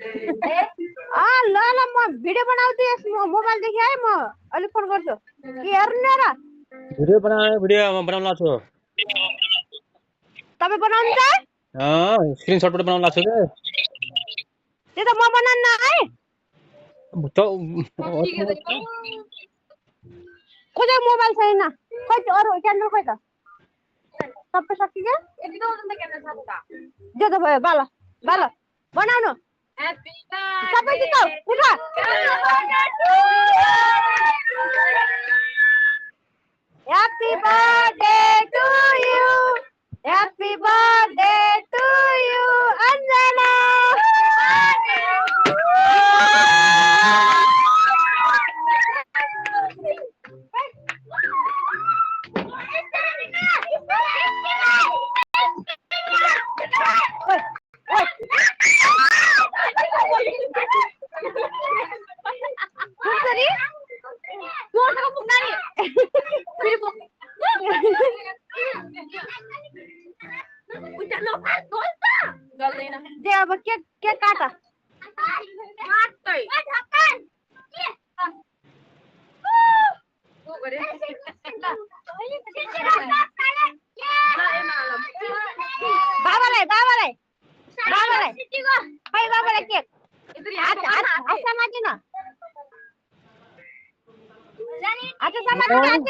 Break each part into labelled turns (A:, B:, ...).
A: ल ल म भिडियो बनाउँछु यस मोबाइल देखि है म अलि फोन गर्छु के हेर्नु र
B: भिडियो बनाउन लाग्छु
A: तपाईँ बनाउनुहुन्छ
B: स्क्रिनशट बनाउन लाग्छु के
A: त्यो त म बनाउन्न है खोइ मोबाइल छैन खोइ अरू क्यामेरा खोइ त सबै सकियो जो त भयो बाल बाल बनाउनु सबैसित उठ Happy birthday to you. Happy birthday to you, Anjana. अब के काट बाबालाई बाबालाई बाबालाई खै बाबालाई के हात समातिन हात समातिन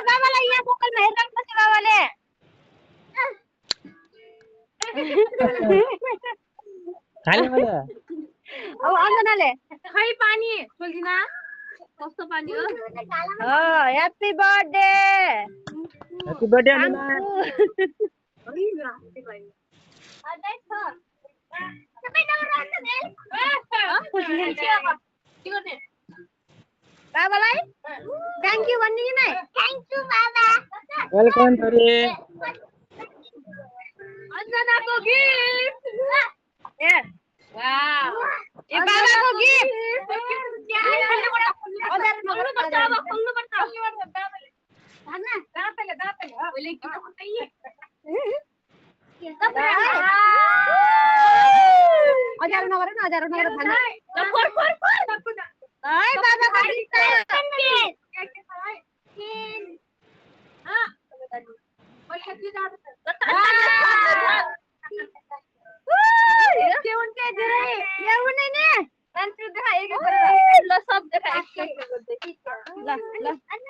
A: बाबालाई यहाँ मोबाइलमा हेरिरहेको बाबाले अब अञ्जनाले खै पानी खोल्दिन कस्तो पानी हो happy birthday
B: happy birthday Anjana
A: बाबालाई थ्याङ्क यू भन्नु कि नै थ्याङ्क यू बाबा
B: वेलकम छोरी
A: अञ्जनाको गिफ्ट ए वाउ ए बाबाको गिफ्ट खोल्नु पर्छ अब खोल्नु पर्छ भन्ना दाँतले ओले गिफ्ट कतै अजार नगरे भन्नु हाय बाबाको गिफ्ट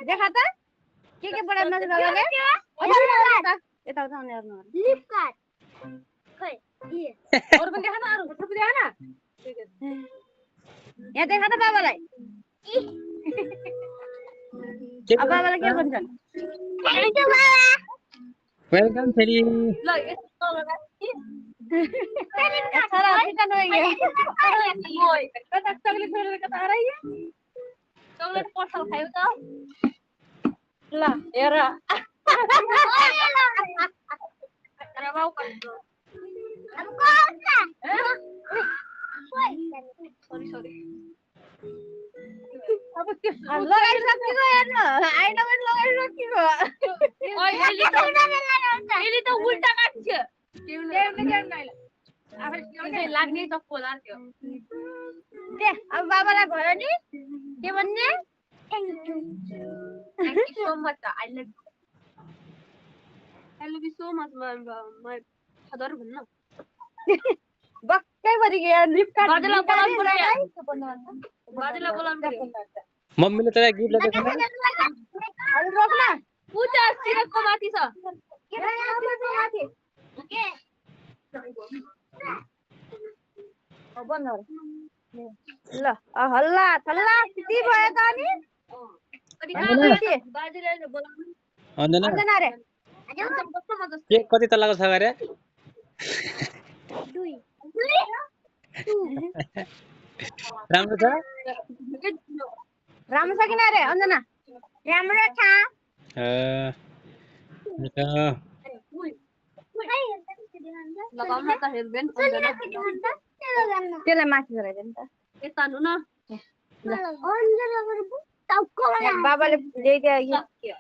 A: देखा त के बनाउनु बाबाले यता उता हेर्नु फ्लिपकार्ट खै अरु पनि देखा न अरु थुप्रो देखा न यहाँ देखा त बाबालाई अब बाबालाई के भन्छन् थ्यांक यू बाबा
B: वेलकम छोरी
A: ल यस्तो लगा सारा छिटा नयो ओइ कता चकलेट छोडेर कता हरायो चकलेट पर्सल खायौ त ल हेर अरे बाउ कस्तो अब कोसा सरी अब के लगाइसकेको हेर्नु आइना पनि लगाइसकेको अहिले त उल्टा काट्छ लाग्ने त खोला थियो दे अब बाबालाई भयो नि के भन्ने thank you so much I love you so much my father भन्न बक्कै भरि गयो फ्लिपकार्ट बाजेलाई बोलाउनु
B: मम्मीले तँलाई गिफ्ट ल्याएको छैन
A: अरु रोक्न पूजा सिरकको माथि छ के माथि के अब बन्द ल हल्ला थल्ला के भयो त अनि बाजेले बोलाउनु
B: अञ्जना
A: रे
B: केक कति तलाको छ गरे
A: दुई
B: राम्रो छ
A: राम्रो छ किन रे अञ्जना राम्रो छ लगाउन त हेर्दैन त्यसलाई माथि गराइदियो नि त यता नु न बाबाले ल्याइदियो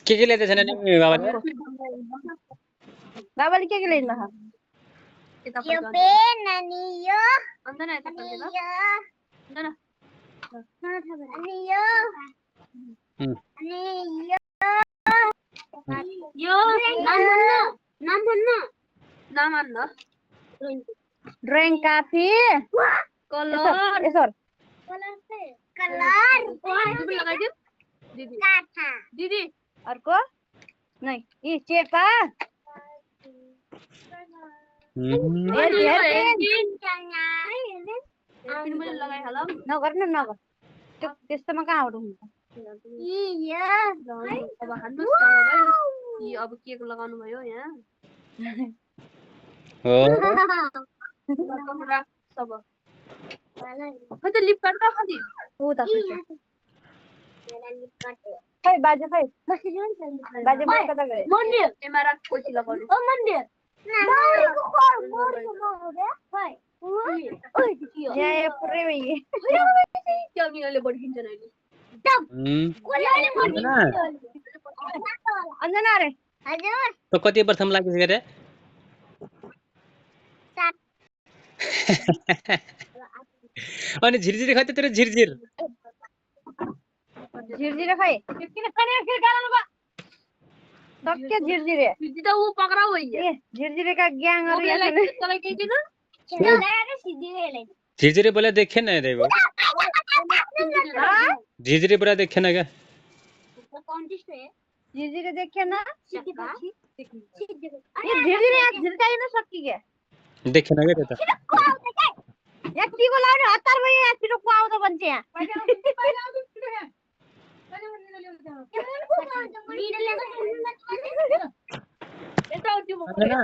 B: के ल्याइदिएछ नि बाबाले
A: बाबाले के ल्याइदिनु भएको
C: यो पेन अनि यो
A: अन्दैन यता
C: अनि
A: खोल्दै ल।
C: यो
A: अन्दैन
C: अनि यो
B: उम्,
C: अनि यो
A: यो
C: नाम भन्नु
A: नाम अन्न ड्राइङ कापी कलर यसर
C: कलर
A: दिदी लगाइदिउ दिदी
C: काठा
A: दिदी अर्को नै यी चेपा लगाइहाल नगर न नगर त्यो त्यस्तोमा कहाँबाट हुन्छ अब हान्नुहोस् यी अब के लगाउनु भयो यहाँ
B: हो
A: सब खै त लिप कार्ड त खै ऊ त खै बाजे खै बाजे बाजे कता गए मन्दिर एमा राख पछि लगाउने ओ मन्दिर यहाँ पुरै भइए क्यामिनाले बढी खिन्छ नि अन्जना अरे
C: हजुर
B: त कति वर्षमा लागिसक्यो रे अनि झिरझिरे खै त तेरो झिरझिर
A: झिरझिरे खै किन कने फेरि गालामा बा सक्के झिरझिरे सिद्धि त ऊ पक्राउ होइ ए झिरझिरेका ग्याङहरु यहाँ छन् तलाई के दिनु
B: झिरझिरे बोला देखे न रे वो झिरझिरे बोला देखे न क्या
A: झिरझिरे देखेन ए झिरझिरे यहाँ झिर्काइन सक्की के
B: देखे न क्या त्यो त
A: यहाँ टिको लाउने हतार भयो यहाँ छिटो को आउँछ भन्छ यहाँ
B: अन्जना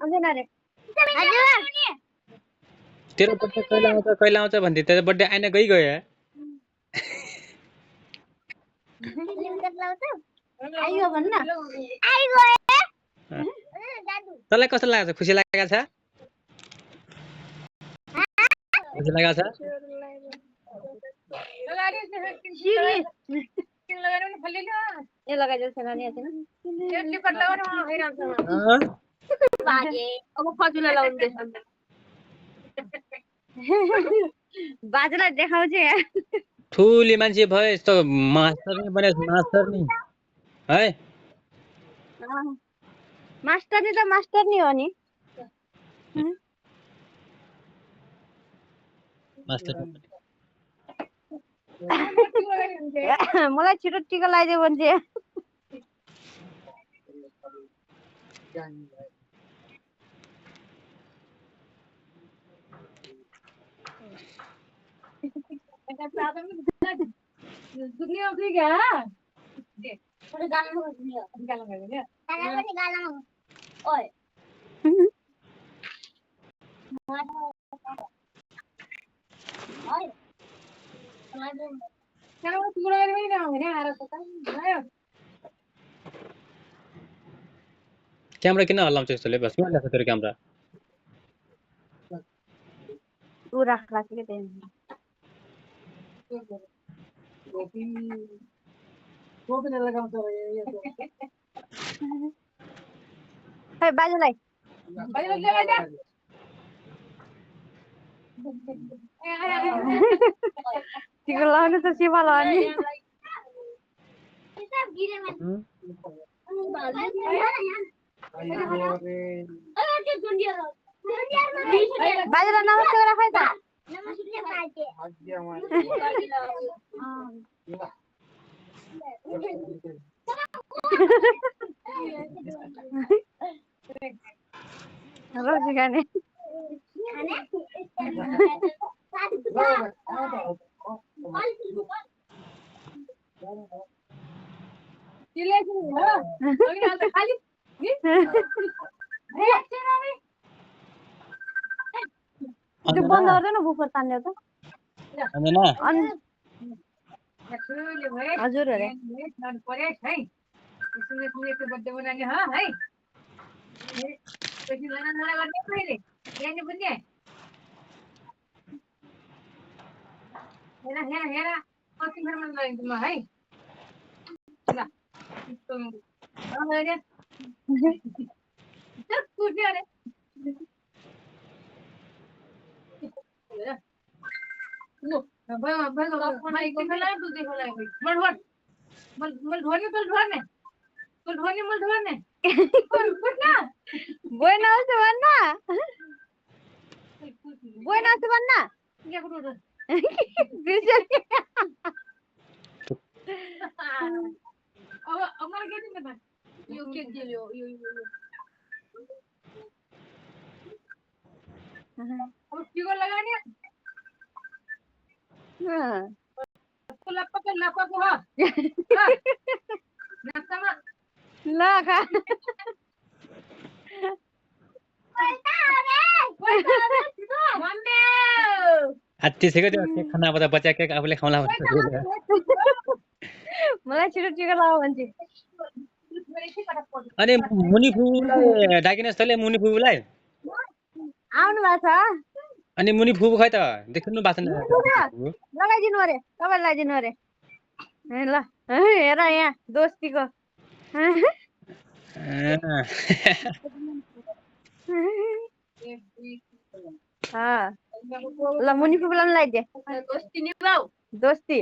A: अन्जना रे
B: तेरो बर्थडे कहिले आउँछ भन्थे तेरो बर्थडे आइन गइगयो
A: आइयो भन्न
B: तँलाई कस्तो लागेको छ खुसी लागेको छ खुसी लागेको छ
A: ए लगाइदियो छैन नि छैन अब खजुला लाउनु बाजेलाई देखाउँछ यहाँ
B: ठुली मान्छे भयो यस्तो मास्टर नि बने मास्टर नि है
A: मास्टर नि त मास्टर नि हो नि
B: मास्टर
A: मलाई छिटो टिका लगाइदियो भने
B: क्यामेरा किन हल्लाउँछ यस्तोले बस किन ल्याएको तेरो क्यामेरा
A: ऊ राख्ला के त्यही खै बाजेलाई टिका लगाउनु त सिमा लगाउने बाजेलाई नमस्ते गरेर खै त रोजी खाने त्यो बन्द गर्दैन बुफर तान्ने त
B: अन्जना
A: हजुर अरे Buena semana. Buena semana. Bisa. Lah kan.
B: आत्तिसक्यो त्यो केक खान आउँदा बच्चा केक आफूले खाउँला भनेर
A: मलाई छिटो टिका लाऊ भन्छ
B: अनि मुनि फुपूलाई डाकिने जस्तोले मुनि फुपूलाई
A: आउनु भएको छ
B: अनि मुनि फुपू खै त देखिनु बासन
A: लगाइदिनु अरे तपाईँ लगाइदिनु अरे ल हेर यहाँ दोस्तीको ल मुनि फुपूलाई पनि लगाइदिए दोस्ती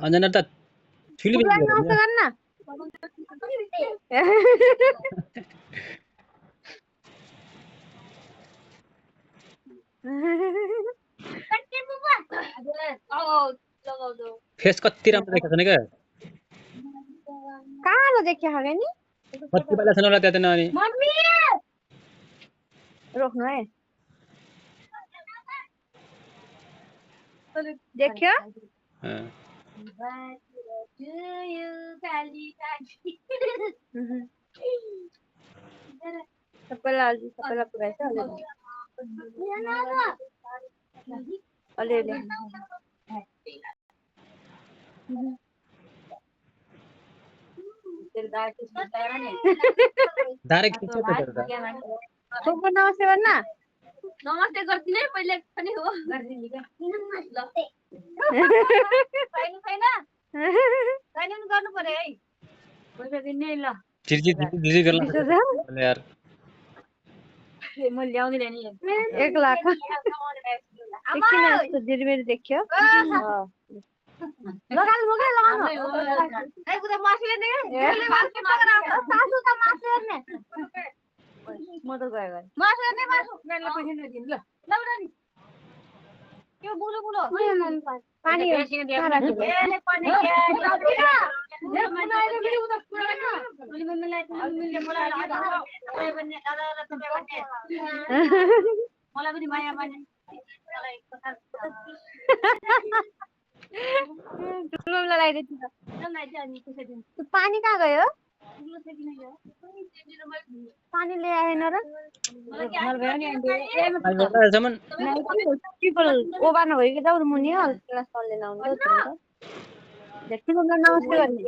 B: अन्जना त ठुली
A: नमस्ते गर्न
B: फेस कति राम्रो देखेको छैन क्या
A: कालो देखिया खा नि
B: कति बेला छैन होला त्यहाँ त नानी
A: रोक्नु है देखियो सबैलाई पुऱ्याएछ अलिअलि
B: डाइरेक्ट
A: फुपू नमस्ते भन्न
C: नमस्ते गर्दिने पहिले पनि हो छैन गर्नु पर्यो है पैसा दिने ल
B: चिर्ची गर्न यार
C: म ल्याउँदिन नि
A: 1 लाख एकछिन यस्तो दिरमेरी देखियो लगाउनु मोकै लगाउनु ए कुदा मासुले नि सासु त मासु हेर्ने म त गयो मासु हेर्ने मासु मेला पैसा नदिनु ल लौरा नि त्यो बुलो पानी मलाई पनि माया माने पानी कहाँ गयो पानी ले आएन र ओभा नभयो कि त मुनि सल्ले लाउनु नमस्ते गर्ने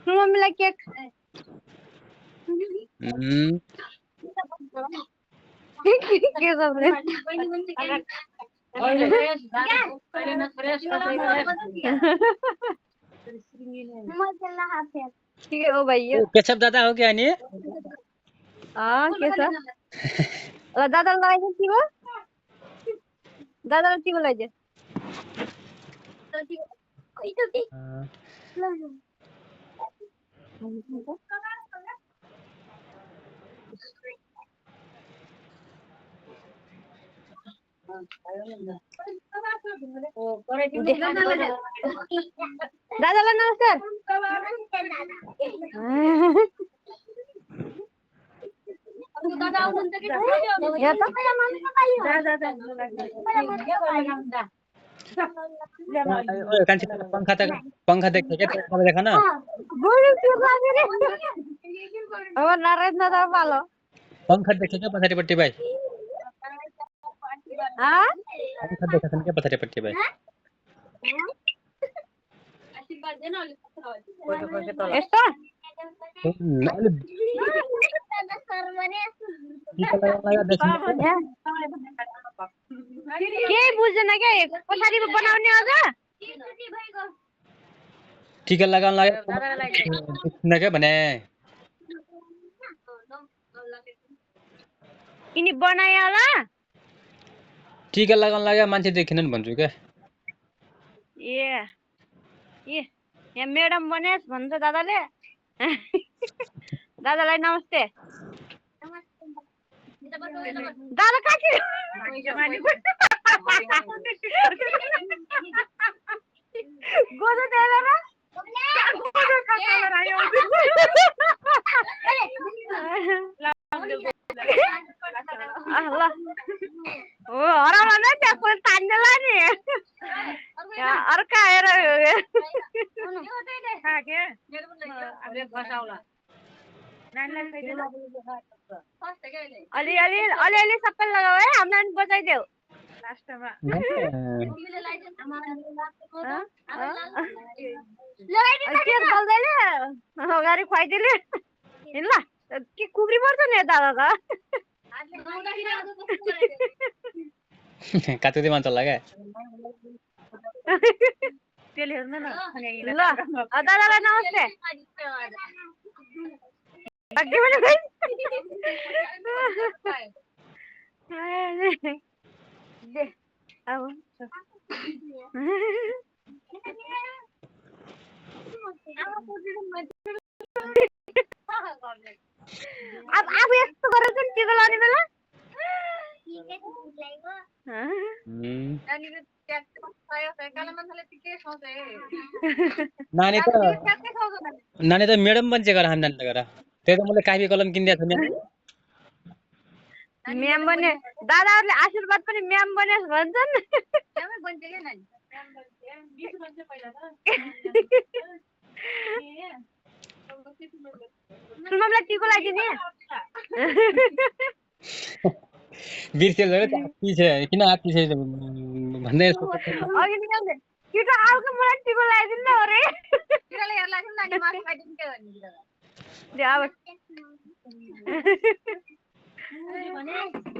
A: मम्मीलाई केक के हो भाइ
B: केशव दादा हो क्या नि
A: के छ ल दादा लगाइदिनु तिम्रो दादालाई तिम्रो लगाइदियो दादालाई नमस्कार
B: पंखा देख्छ क्या देखा न
A: नारायण दादा पालो
B: पंखा देख्छ क्या पछाडिपट्टि भाइ हामी खाँदै खान्छन् के पछाडिपट्टि भाइ
A: यस्तो
B: अलि टिका लगाउन लाग्यो
A: केही बुझ्दैन क्या पछाडि बनाउने अझ
B: टिका लगाउन लाग्यो क्या भने
A: यिनी बनायो होला
B: टिका लगाउन लाग्यो मान्छे देखिनन् भन्छु क्या
A: ए यहाँ मैडम बनेस भन्छ दादाले दादालाई नमस्ते दादा कहाँ गोदो देला र ल हो हराउला नै त्यहाँ तान्देला नि अर्का आएर अलिअलि सबै लगाऊ है हामीलाई पनि बचाइदेऊ लास्टमा अगाडि खुवाइदिले ल के कुक्री पर्छ नि दादा त
B: कातुदी मान्छ होला क्या
A: ल दादालाई नमस्ते अब यस्तो गरेर चाहिँ टिका लाउने बेला
B: नानी त मैडम बन्छ गर हामी नानी गर त्यही त मैले कापी कलम किनिदिएको छु
A: म्याम बने दादाहरूले आशीर्वाद पनि म्याम बनेस भन्छन् सुममलाई टिको लगाइदिने
B: बिर्सेल किन आत्ती छ भन्दै
A: किटो आउको मलाई टिको लगाइदिनु अरे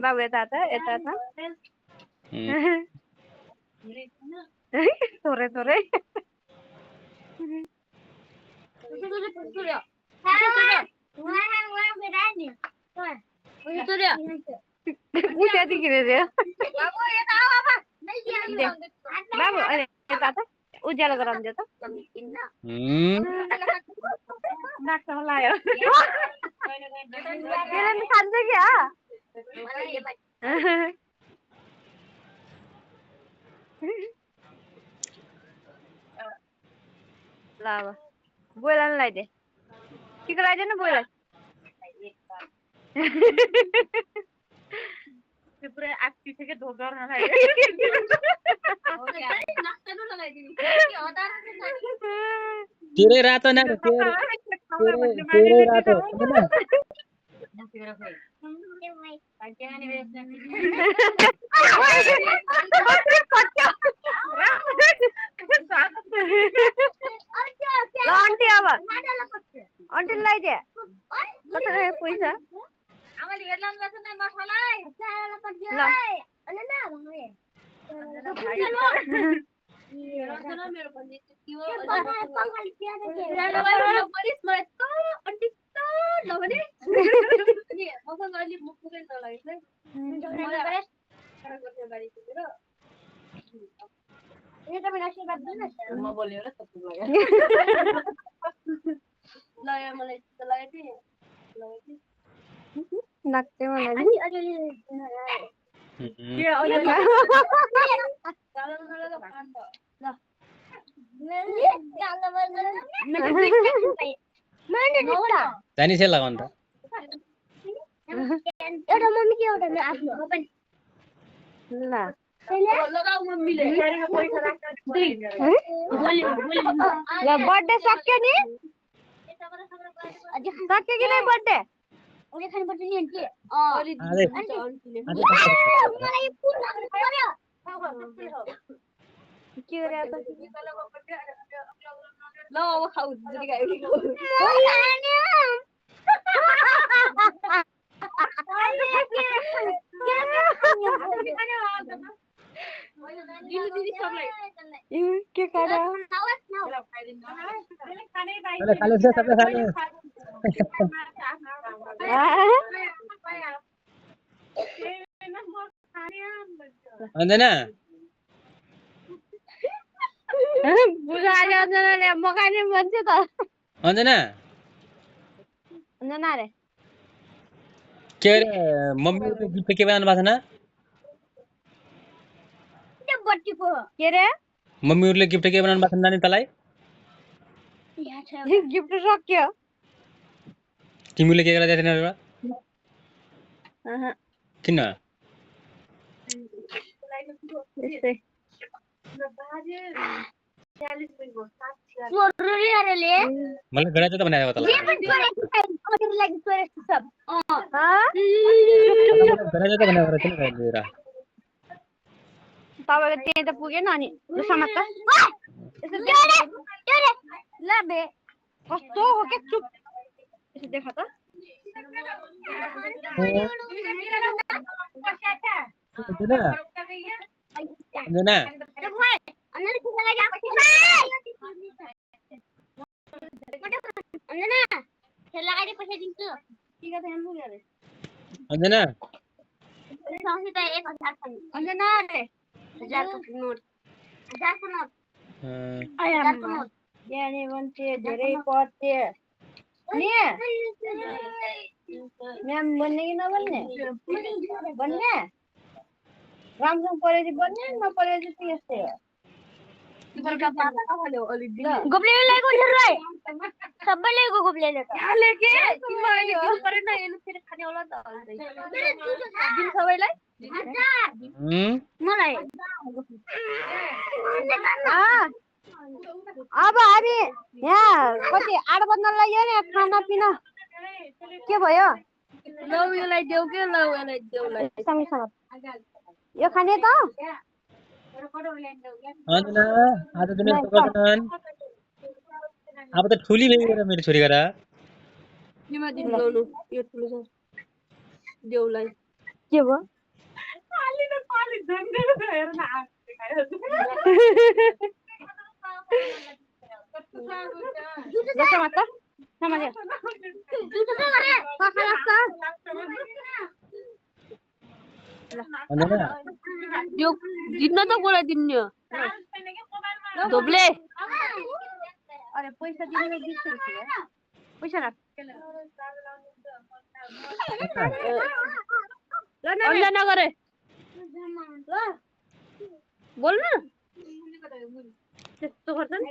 A: बाबु यता थोरै थोरै बाबु यता त उज्यालो गराउँदै त नाक्समा लाग्यो खान्छ क्या ल अब बोइलालाई लगाइदे टिका लगाइदिनु बोइला पुरै आक्टी थियो क्या धोका
B: तेरै रातो ना तेरै रातो
A: आन्टी अब आन्टी लगाइदे पैसा नाक्थे
B: जानी से लगाउन त
C: एउटा मम्मी के एउटा आफ्नो पनि
A: ल बर्थडे सक्यो नि सक्यो कि नै बर्थडे ओले खाने पर्छ नि आन्टी
C: अलि
B: आधै
C: हुन्छ अन्तीले
B: आधै खान्छ।
A: मलाई फुल पर्यो के गरे त
C: ल अब खाऊ जति खायो नि खाऊ दिनु दिदी सबलाई
A: के खाना
B: खाले खाले छ सबै खाले। अन्जना
A: बुझाले अन्जनाले मगाइने मान्छे त
B: अन्जना
A: अन्जना रे
B: के अरे मम्मीले गिफ्ट के बनाउनु भएको छ न?
A: त्यो बट्टीको के रे
B: मम्मीहरूले गिफ्ट के बनाउनु भएको छ नानी तँलाई?
A: गिफ्ट सक्यो
B: तिमीले के गरेर दिएन र? किन?
A: त्यस्तै जरुरी अरेले
B: मलाई गडा त बनाएको तँलाई। गडा त बनाएको रहेछ नि लिएर।
A: तपाईँको त्यही त पुगेन अनि समाज त ल बे कस्तो हो के चुप यसो देखा त
B: अन्जना अन्जना
A: मान्छे धेरै पढ्थे म्याम बन्ने कि नबन्ने बन्ने राम्रोसँग पढेपछि बन्ने नपढेपछि चाहिँ यस्तै हो गोप्लेले ल्याएको छ रे सबै ल्याएको गोप्लेले त
C: के तिमीलाई दिनु परेन हेर्नु फेरि खाने होला त दिनु सबैलाई
A: मलाई अब हामी यहाँ कति 8 बज्न लाग्यो नि खाना पिना के भयो
C: लौ यसलाई देऊ के लौ यसलाई देउलाई
A: सँगै यो खाने त
B: अन्जना आज त मेरो गर्छन्। अब त ठुली भइगयो मेरो छोरी गरा।
C: निमा दिन लाउनु यो ठुलो छ देउलाई
A: के भयो
B: अन्जना
C: यो जित्न त गोला दिन्ने धोप्ले
A: अरे पैसा दिनु पैसा राख
C: अन्जना गरे बोल्न
A: त्यस्तो गर्छन्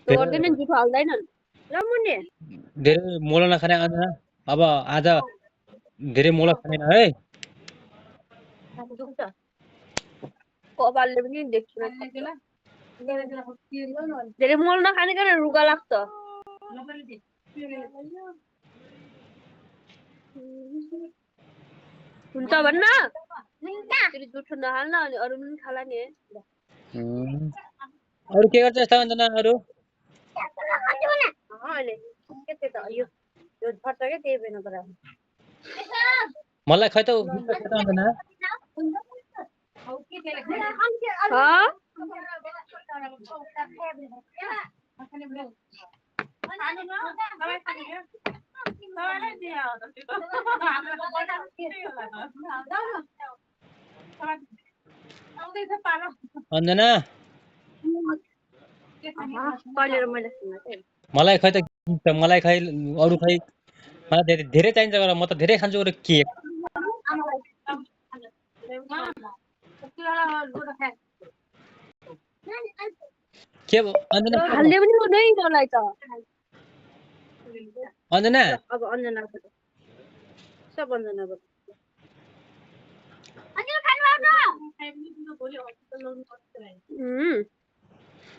C: गर्दैन जुठो हाल्दैन
A: ल मुन्ने
B: धेरै मोला नखाने अन्जना। अब आज धेरै मोला खानेन है।
C: कपालले पनि देख्छु धेरै मोल नखाने कारण रुगा लाग्छ हुन्छ भन्न फेरि जुठो नहाल्न अनि अरू पनि खाला नि
B: अरू के गर्छ यस्ता अन्जना अरू?
A: अहिले के त्यो त यो झट्छ के त्यही भएन तर
B: मलाई खै त अन्जना अन्जना मलाई खै त मलाई खै अरू खै मलाई धेरै चाहिन्छ गरेर म त धेरै खान्छु गरेर के के अन्जना
C: हाल्ने पनि हुँदैन तँलाई त
B: अन्जना
A: अब अन्जना सब अन्जना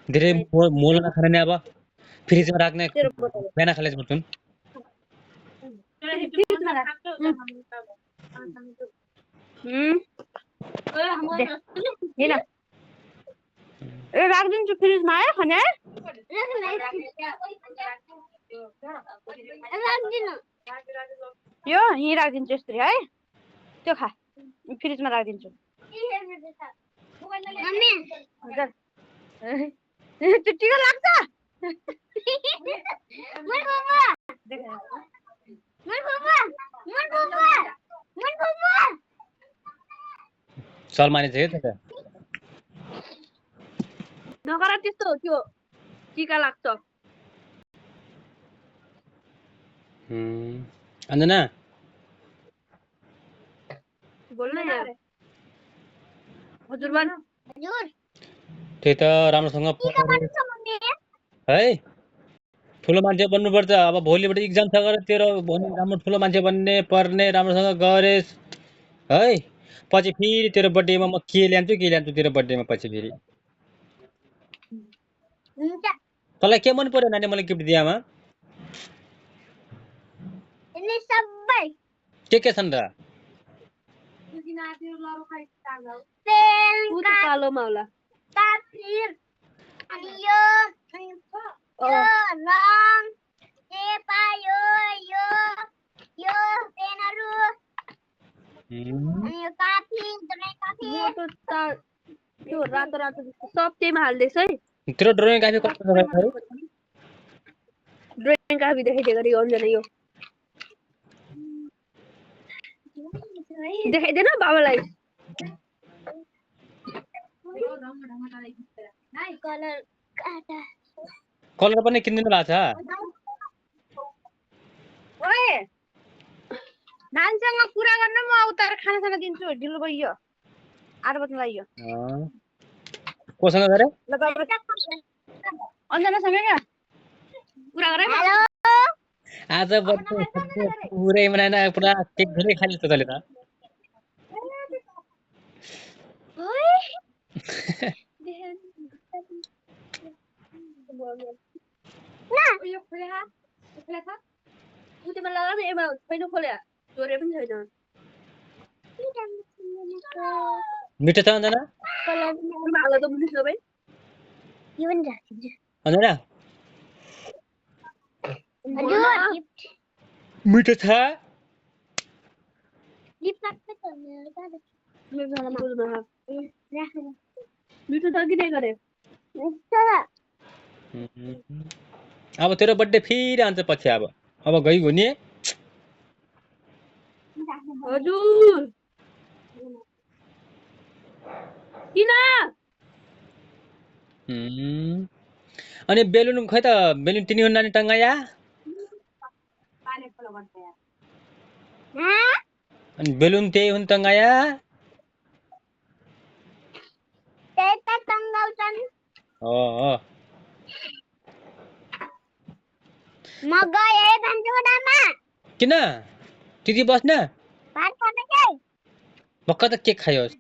B: धेरै मोल नखाने अब फ्रिजमा राख्ने बिहान खाले भन्छु
C: फ्रिजमा राख। हेर ए राखिदिन्छु फ्रिजमा है खाने है यो यहीँ राखिदिन्छु यसरी है त्यो खा फ्रिजमा राखिदिन्छु त्यो टिका लाग्छ
B: सलमानी चाहिँ के त
C: नगर त्यस्तो त्यो टिका लाग्छ
B: अन्जना
C: बोल्न यार हजुर भन
B: त्यही त राम्रोसँग है ठुलो मान्छे बन्नुपर्छ अब भोलिबाट इक्जाम छ गरेर तेरो भने राम्रो ठुलो मान्छे बन्ने पर्ने राम्रोसँग गरेस् है पछि फेरि तेरो बर्थडेमा म के ल्यान्छु तेरो बर्थडेमा पछि फेरि तँलाई के मन पर्यो नानी मलाई गिफ्ट दियामा के छन् र
C: कालोमा होला त्यो रातो रातो सब त्यहीमा हाल्दैछ है
B: तेरो ड्रइङ काफी कस्तो छ भाइ
C: ड्रइङ काफी देखाइदिएको अरे अन्जना यो देखाइदिएन बाबालाई
B: कलर पनि किनिदिनु भएको छ
C: ओए नानीसँग कुरा गर्न म उता खानासाना दिन्छु ढिलो भयो 8 बज्न लाग्यो
B: कोसँग गरे
C: अन्जनासँग क्या कुरा गरे
B: आज बर्थडे पुरै मनाएन पुरा केक धेरै खाली त तले त मिठो छ अन्जना अन्जना मिठो छ
C: मिठो छ कि नहीं गरे
B: अब तेरो बर्थडे फेरि आउँछ पछि अब गई हुने
C: हजुर किन
B: अनि बेलुन खै त बेलुन तिनी नानी टंगाया अनि बेलुन त्यही हुन् टंगाया हो
A: म गए भन्जुडामा
B: किन दिदी बस्न भक्का त केक खायोस्